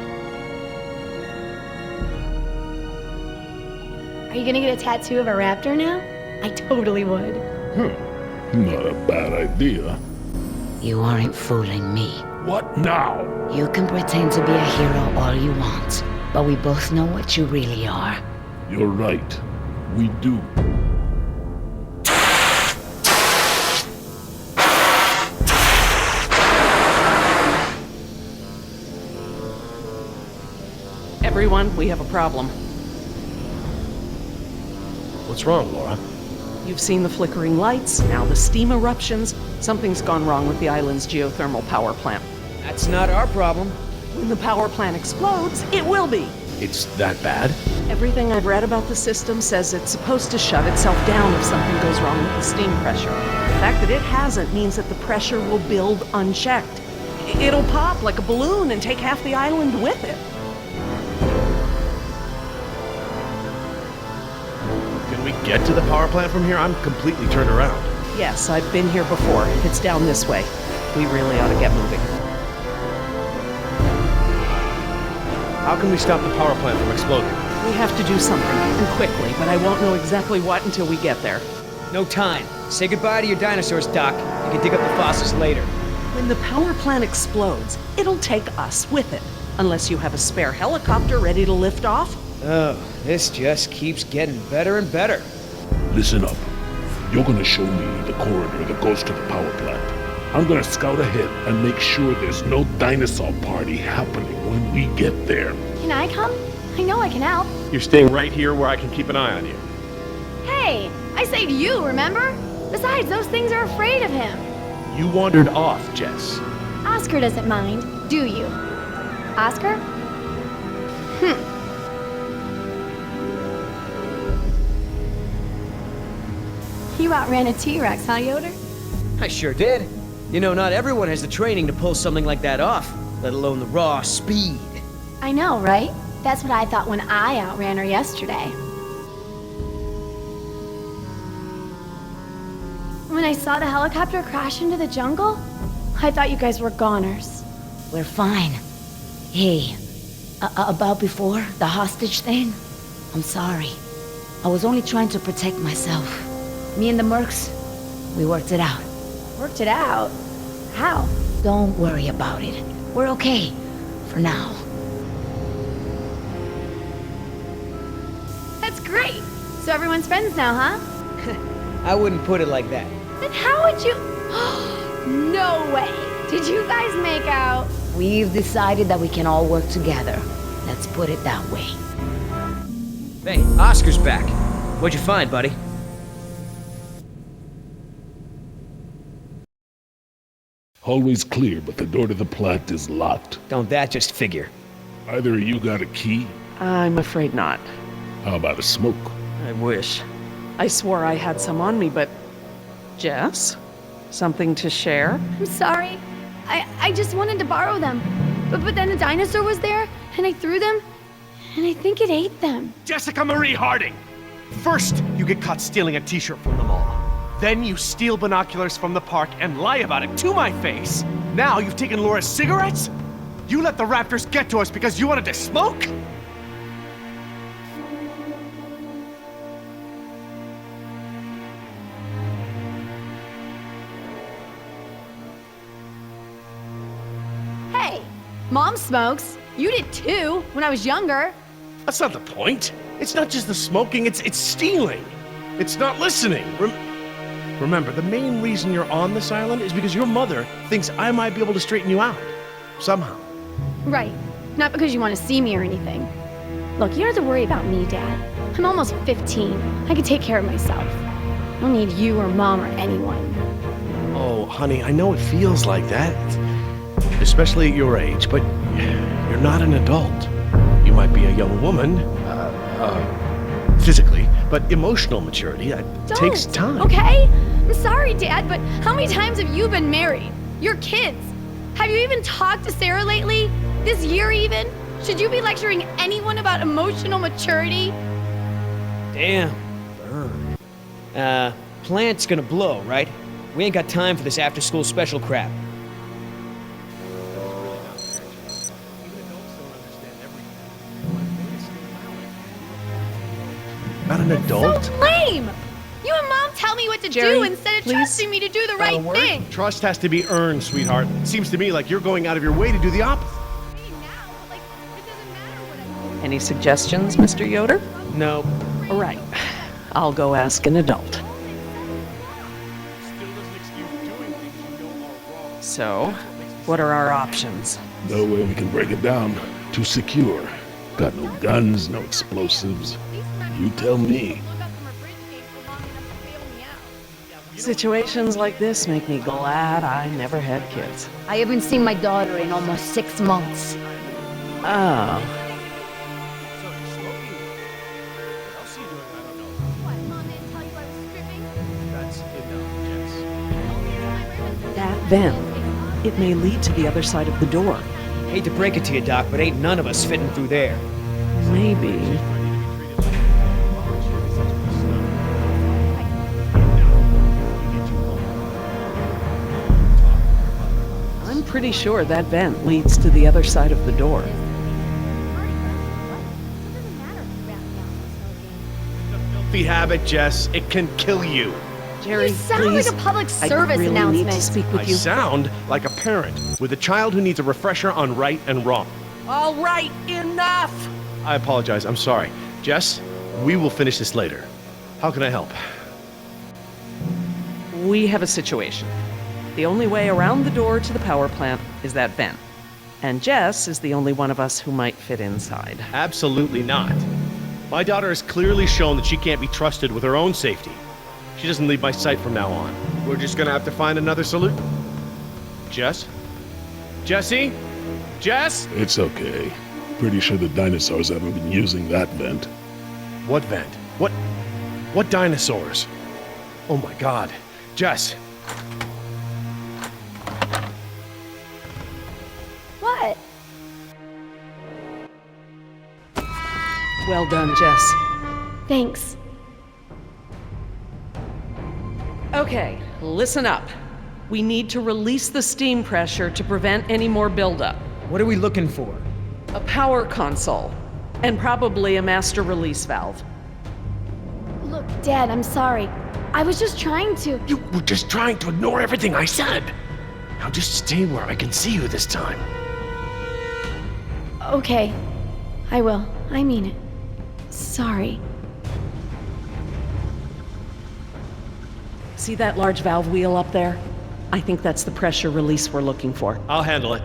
Are you gonna get a tattoo of a raptor now? I totally would. Not a bad idea. You aren't fooling me. What now? You can pretend to be a hero all you want, but we both know what you really are. You're right. We do. Everyone, we have a problem. What's wrong, Laura? You've seen the flickering lights, now the steam eruptions. Something's gone wrong with the island's geothermal power plant. That's not our problem. When the power plant explodes, it will be. It's that bad? Everything I've read about the system says it's supposed to shut itself down if something goes wrong with the steam pressure. The fact that it hasn't means that the pressure will build unchecked. It'll pop like a balloon and take half the island with it. Can we get to the power plant from here? I'm completely turned around. Yes, I've been here before. It's down this way. We really ought to get moving. How can we stop the power plant from exploding? We have to do something, and quickly, but I won't know exactly what until we get there. No time. Say goodbye to your dinosaurs, Doc. You can dig up the fossils later. When the power plant explodes, it'll take us with it. Unless you have a spare helicopter ready to lift off. Oh, this just keeps getting better and better. Listen up. You're gonna show me the corridor that goes to the power plant. I'm gonna scout ahead and make sure there's no dinosaur party happening when we get there. Can I come? I know I can help. You're staying right here where I can keep an eye on you. Hey, I saved you, remember? Besides, those things are afraid of him. You wandered off, Jess. Oscar doesn't mind, do you? Oscar? You outran a T-Rex, huh, Yoder? I sure did. You know, not everyone has the training to pull something like that off, let alone the raw speed. I know, right? That's what I thought when I outran her yesterday. When I saw the helicopter crash into the jungle, I thought you guys were goners. We're fine. Hey, about before, the hostage thing? I'm sorry. I was only trying to protect myself. Me and the mercs, we worked it out. Worked it out? How? Don't worry about it. We're okay. For now. That's great. So everyone's friends now, huh? I wouldn't put it like that. Then how would you... No way! Did you guys make out? We've decided that we can all work together. Let's put it that way. Hey, Oscar's back. What'd you find, buddy? Hallway's clear, but the door to the plant is locked. Don't that just figure? Either of you got a key? I'm afraid not. How about a smoke? I wish. I swore I had some on me, but... Jess? Something to share? I'm sorry. I just wanted to borrow them. But then the dinosaur was there, and I threw them, and I think it ate them. Jessica Marie Harding! First, you get caught stealing a t-shirt from the mall. Then you steal binoculars from the park and lie about it to my face. Now you've taken Laura's cigarettes? You let the raptors get to us because you wanted to smoke? Hey, Mom smokes. You did too, when I was younger. That's not the point. It's not just the smoking, it's stealing. It's not listening. Remember, the main reason you're on this island is because your mother thinks I might be able to straighten you out. Somehow. Right. Not because you want to see me or anything. Look, you don't have to worry about me, Dad. I'm almost 15. I can take care of myself. I don't need you or Mom or anyone. Oh, honey, I know it feels like that. Especially at your age, but you're not an adult. You might be a young woman, physically, but emotional maturity, takes time. Okay? I'm sorry, Dad, but how many times have you been married? Your kids. Have you even talked to Sarah lately? This year even? Should you be lecturing anyone about emotional maturity? Damn. Burn. Plant's gonna blow, right? We ain't got time for this after-school special crap. Not an adult? So lame! You and Mom tell me what to Jerry, do instead of please. trusting me to do the right thing. Trust has to be earned, sweetheart. Seems to me like you're going out of your way to do the opposite. Any suggestions, Mr. Yoder? No. All right. I'll go ask an adult. So, what are our options? No way we can break it down. Too secure. Got no guns, no explosives. You tell me. Situations like this make me glad I never had kids. I haven't seen my daughter in almost 6 months. Oh. That vent. It may lead to the other side of the door. Hate to break it to you, Doc, but ain't none of us fitting through there. Maybe. I'm pretty sure that vent leads to the other side of the door. Filthy habit, Jess. It can kill you. Jerry, You sound please. like a public I service really announcement. need to speak with I you. sound like a parent with a child who needs a refresher on right and wrong. All right, enough! I apologize. I'm sorry. Jess, we will finish this later. How can I help? We have a situation. The only way around the door to the power plant is that vent. And Jess is the only one of us who might fit inside. Absolutely not. My daughter has clearly shown that she can't be trusted with her own safety. She doesn't leave my sight from now on. We're just gonna have to find another solution. Jess? Jessie? Jess? It's okay. Pretty sure the dinosaurs haven't been using that vent. What vent? What dinosaurs? Oh my god. Jess, What? Well done, Jess. Thanks. Okay, listen up. We need to release the steam pressure to prevent any more buildup. What are we looking for? A power console, and probably a master release valve. Look, Dad, I'm sorry. I was just trying to. You were just trying to ignore everything I said. Now just stay where I can see you this time. Okay. I will. I mean it. Sorry. See that large valve wheel up there? I think that's the pressure release we're looking for. I'll handle it.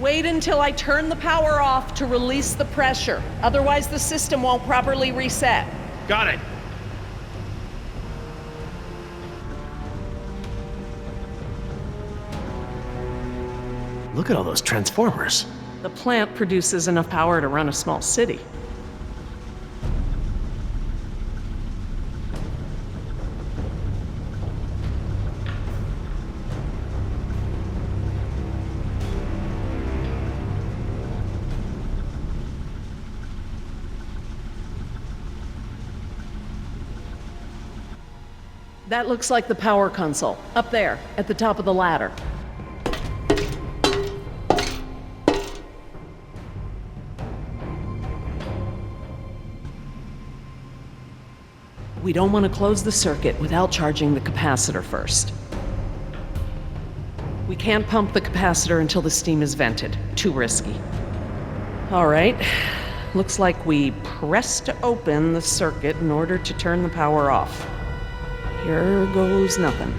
Wait until I turn the power off to release the pressure. Otherwise, the system won't properly reset. Got it. Look at all those transformers. The plant produces enough power to run a small city. That looks like the power console, up there, at the top of the ladder. We don't want to close the circuit without charging the capacitor first. We can't pump the capacitor until the steam is vented. Too risky. All right. Looks like we pressed to open the circuit in order to turn the power off. Here goes nothing.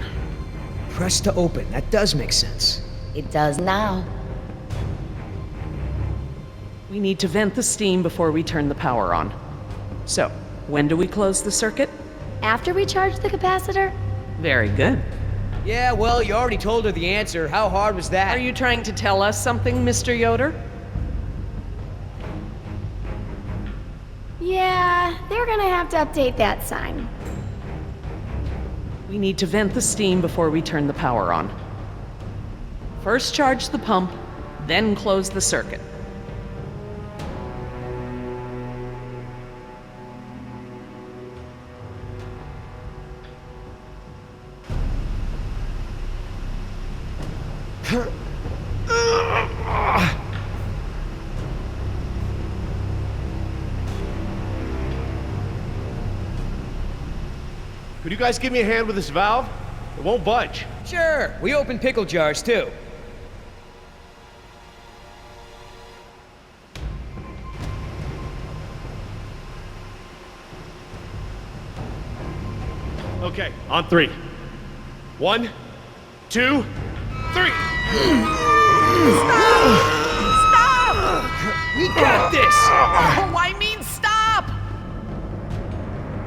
Press to open. That does make sense. It does now. We need to vent the steam before we turn the power on. So, when do we close the circuit? After we charge the capacitor? Very good. Yeah, well, you already told her the answer. How hard was that? Are you trying to tell us something, Mr. Yoder? Yeah, they're gonna have to update that sign. We need to vent the steam before we turn the power on. First charge the pump, then close the circuit. Could you guys give me a hand with this valve? It won't budge. Sure, we open pickle jars too. Okay, on three. 1, 2, 3. Stop! We got this! Oh, I mean, stop!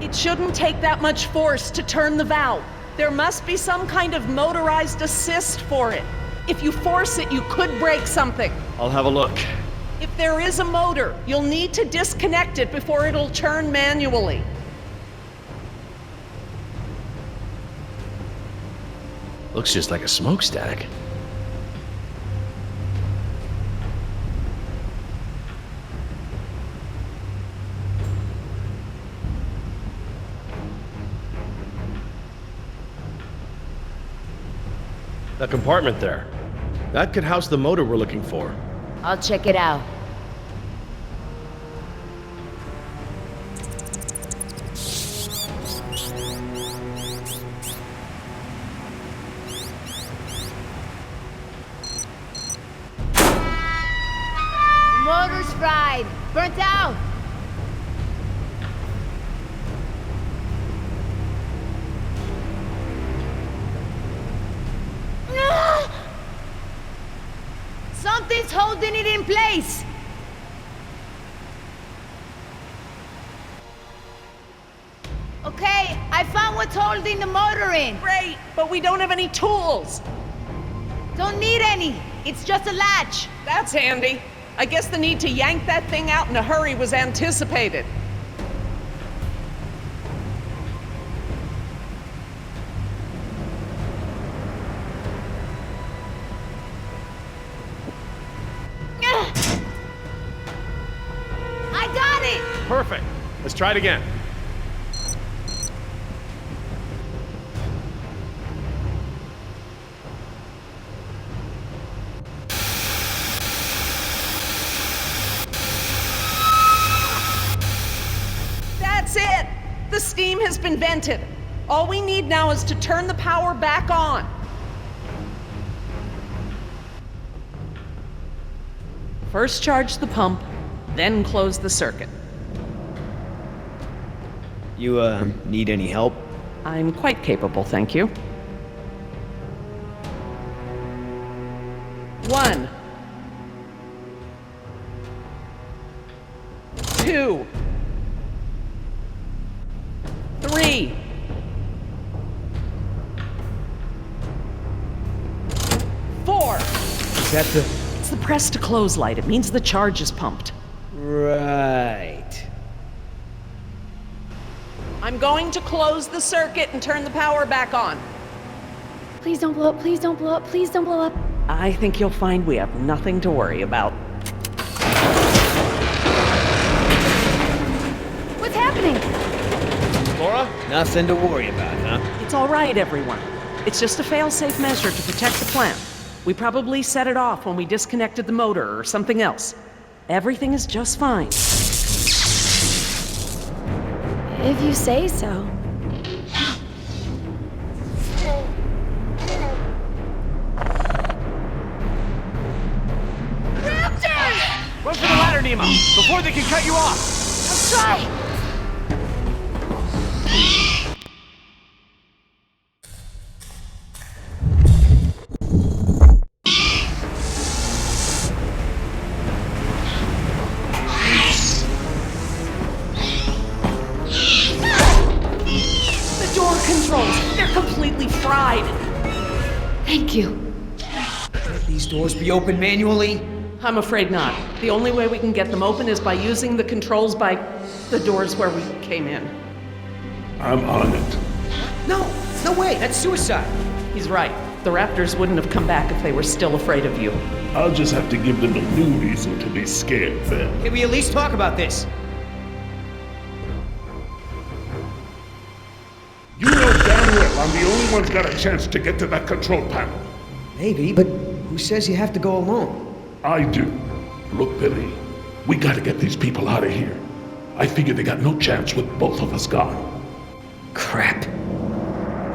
It shouldn't take that much force to turn the valve. There must be some kind of motorized assist for it. If you force it, you could break something. I'll have a look. If there is a motor, you'll need to disconnect it before it'll turn manually. Looks just like a smokestack. The compartment there. That could house the motor we're looking for. I'll check it out. Motor's fried. Burnt out. Something's holding it in place. Okay, I found what's holding the motor in. Great, but we don't have any tools. Don't need any. It's just a latch. That's handy. I guess the need to yank that thing out in a hurry was anticipated. I got it! Perfect. Let's try it again. That's it! The steam has been vented. All we need now is to turn the power back on. First charge the pump, then close the circuit. You, need any help? I'm quite capable, thank you. 1, 2, 3, 4. Is that the... It's the press to close light. It means the charge is pumped. Right. I'm going to close the circuit and turn the power back on. Please don't blow up, please don't blow up, please don't blow up. I think you'll find we have nothing to worry about. What's happening? Laura? Nothing to worry about, huh? It's all right, everyone. It's just a fail-safe measure to protect the plant. We probably set it off when we disconnected the motor or something else. Everything is just fine. If you say so. Raptor! Run for the ladder, Nemo, before they can cut you off. I'll try. The door controls, they're completely fried. Thank you. Can't these doors be opened manually? I'm afraid not. The only way we can get them open is by using the controls by the doors where we came in. I'm on it. No way, that's suicide. He's right. The Raptors wouldn't have come back if they were still afraid of you. I'll just have to give them a new reason to be scared then. Can we at least talk about this? You know damn well I'm the only one's got a chance to get to that control panel. Maybe, but who says you have to go alone? I do. Look, Billy, we gotta get these people out of here. I figure they got no chance with both of us gone. Crap.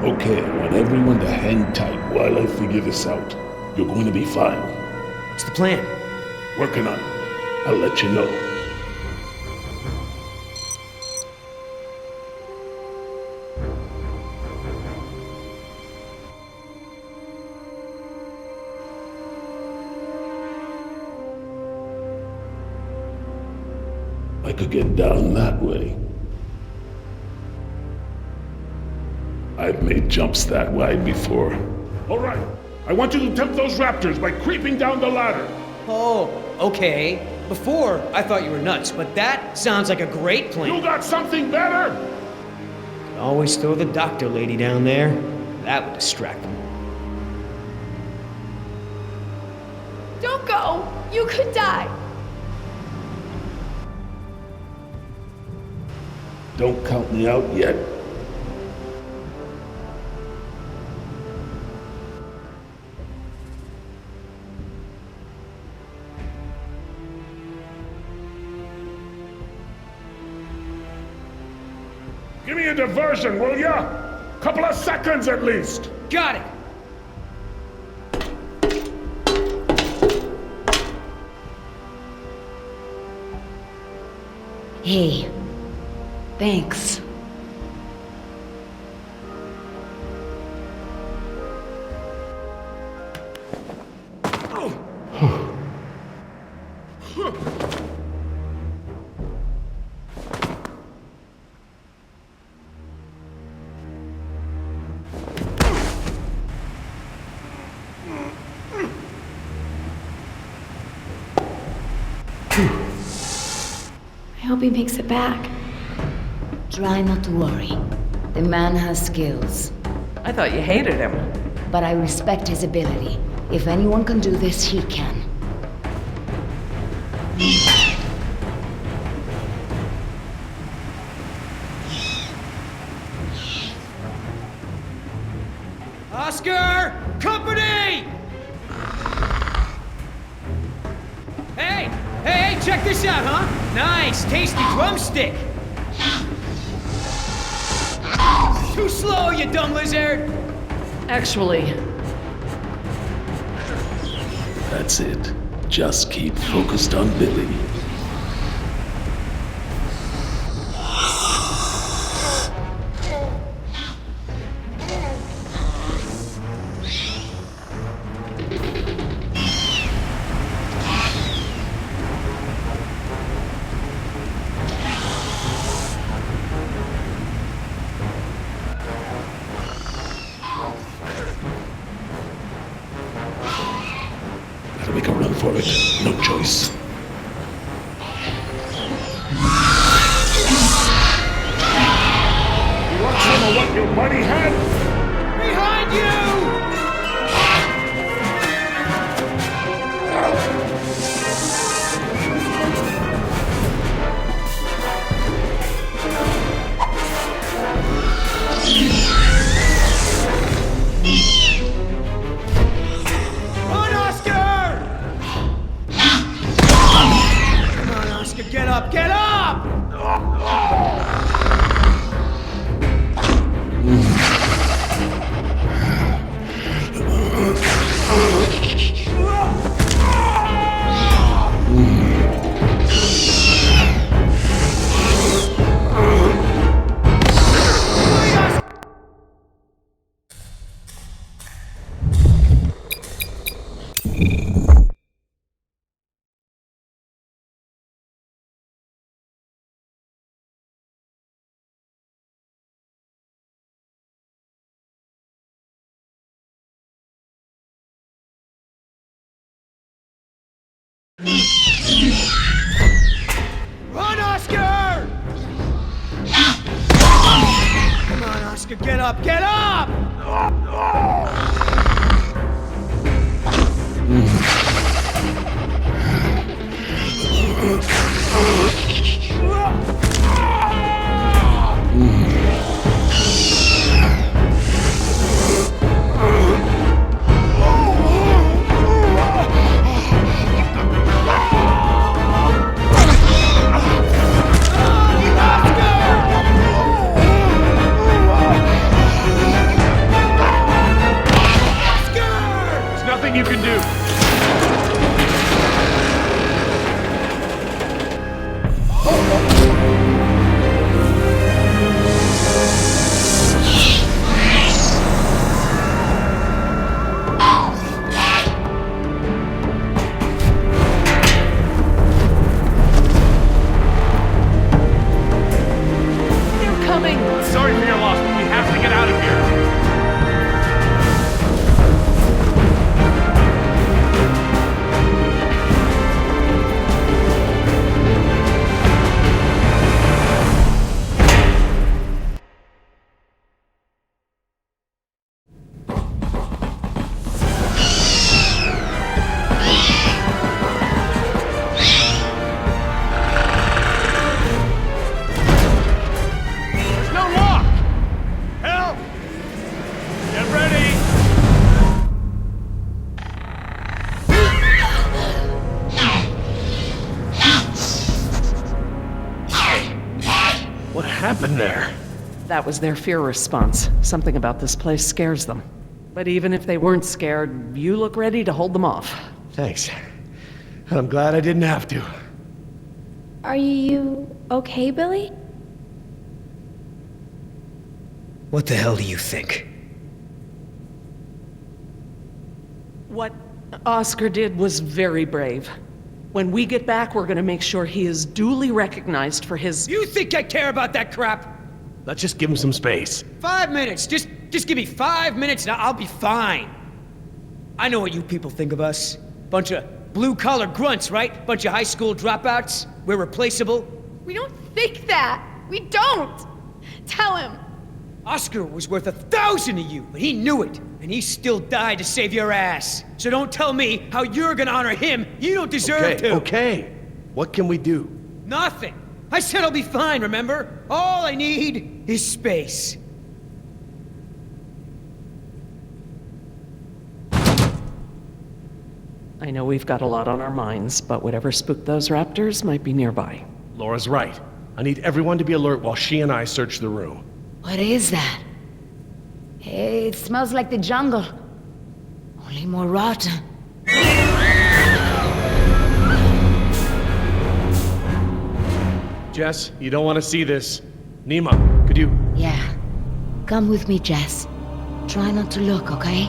Okay, I want everyone to hang tight while I figure this out. You're going to be fine. What's the plan? Working on it. I'll let you know. I could get down that way. I've made jumps that wide before. All right, I want you to tempt those raptors by creeping down the ladder. Oh, okay. Before, I thought you were nuts, but that sounds like a great plan. You got something better? Always throw the doctor lady down there. That would distract them. Don't go! You could die! Don't count me out yet. Give me a diversion, will ya? Couple of seconds at least. Got it! Hey, thanks. I hope he makes it back. Try not to worry. The man has skills, I thought you hated him. but I respect his ability. If anyone can do this, he can. Oscar! Company! Hey! Hey, check this out, huh? Nice, tasty drumstick! Too slow, you dumb lizard! Actually, That's it. Just keep focused on Billy. Gotta make a run for it. No choice. You want some of what your buddy had? Behind you! Run, Oscar! Come on, Oscar, get up, get up! Run, Oscar! Come on, Oscar, get up, get up! There's nothing you can do. happened there? That was their fear response. Something about this place scares them. But even if they weren't scared, you look ready to hold them off. Thanks. I'm glad I didn't have to. Are you okay, Billy? What the hell do you think? What Oscar did was very brave. When we get back, we're gonna make sure he is duly recognized for his... You think I care about that crap? Let's just give him some space. 5 minutes. Just give me 5 minutes and I'll be fine. I know what you people think of us. Bunch of blue-collar grunts, right? Bunch of high school dropouts. We're replaceable. We don't think that. We don't. Tell him. Oscar was worth 1,000 of you, but he knew it. And he still died to save your ass. So don't tell me how you're gonna honor him. You don't deserve to. Okay. What can we do? Nothing. I said I'll be fine, remember? All I need is space. I know we've got a lot on our minds, but whatever spooked those raptors might be nearby. Laura's right. I need everyone to be alert while she and I search the room. What is that? It smells like the jungle. Only more rotten. Jess, you don't want to see this. Nima, could you... Yeah. Come with me, Jess. Try not to look, okay?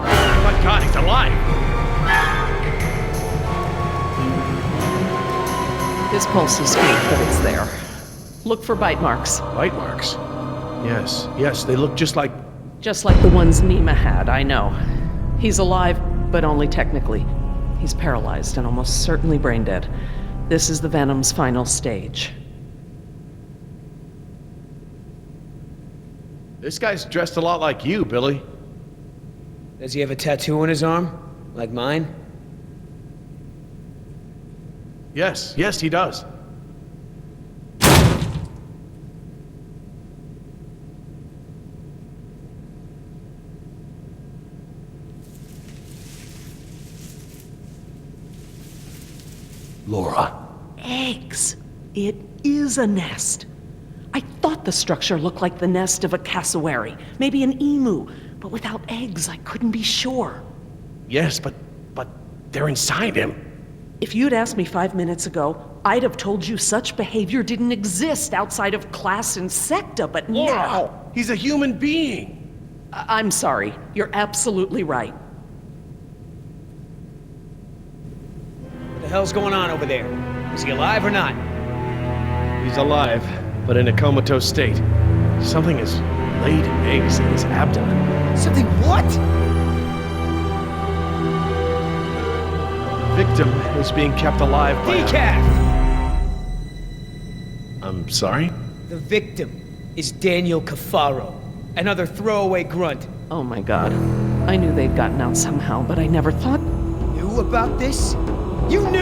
Oh my god, he's alive! His pulse is weak, but it's there. Look for bite marks. Bite marks? Yes, they look just like... Just like the ones Nima had, I know. He's alive, but only technically. He's paralyzed and almost certainly brain dead. This is the Venom's final stage. This guy's dressed a lot like you, Billy. Does he have a tattoo on his arm? Like mine? Yes, he does. Laura. Eggs. It is a nest. I thought the structure looked like the nest of a cassowary, maybe an emu, but without eggs, I couldn't be sure. Yes, but they're inside him. If you'd asked me 5 minutes ago, I'd have told you such behavior didn't exist outside of class Insecta, but now... He's a human being. I'm sorry. You're absolutely right. What the hell's going on over there? Is he alive or not? He's alive, but in a comatose state. Something has laid eggs in his abdomen. Something what? Victim is being kept alive by Decaf! I'm sorry? The victim is Daniel Cafaro, another throwaway grunt. Oh my god. I knew they'd gotten out somehow, but I never thought... Knew about this? You knew